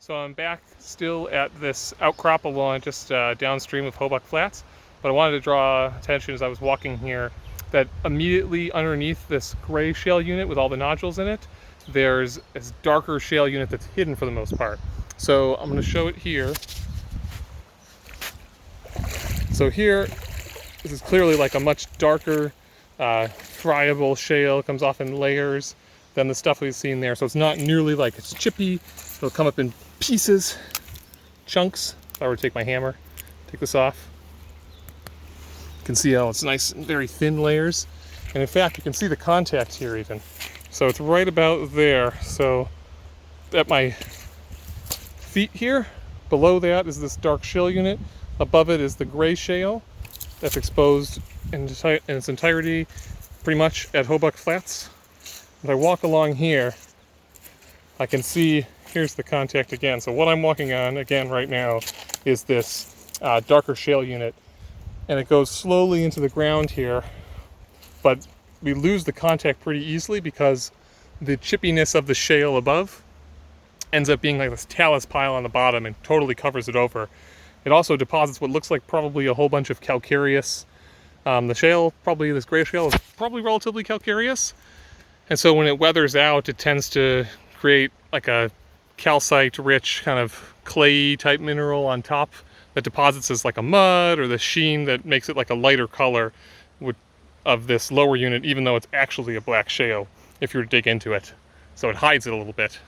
So I'm back still at this outcrop along just downstream of Hobuck Flats, but I wanted to draw attention as I was walking here that immediately underneath this gray shale unit with all the nodules in it, there's this darker shale unit that's hidden for the most part. So I'm going to show it here. So here, this is clearly like a much darker, friable shale. It comes off in layers than the stuff we've seen there. So it's not nearly like it's chippy. It'll come up in pieces, chunks. If I were to take my hammer, take this off, you can see how it's nice and very thin layers. And in fact, you can see the contact here even. So it's right about there. So at my feet here, below that is this dark shale unit. Above it is the gray shale that's exposed in its entirety pretty much at Hobuck Flats. If I walk along here, I can see here's the contact again. So what I'm walking on again right now is this darker shale unit, and it goes slowly into the ground here, but we lose the contact pretty easily because the chippiness of the shale above ends up being like this talus pile on the bottom and totally covers it over. It also deposits what looks like probably a whole bunch of calcareous. The shale, probably this gray shale, is probably relatively calcareous. And so when it weathers out, it tends to create like a calcite-rich kind of clay type mineral on top that deposits as like a mud, or the sheen that makes it like a lighter color of this lower unit, even though it's actually a black shale if you were to dig into it. So it hides it a little bit.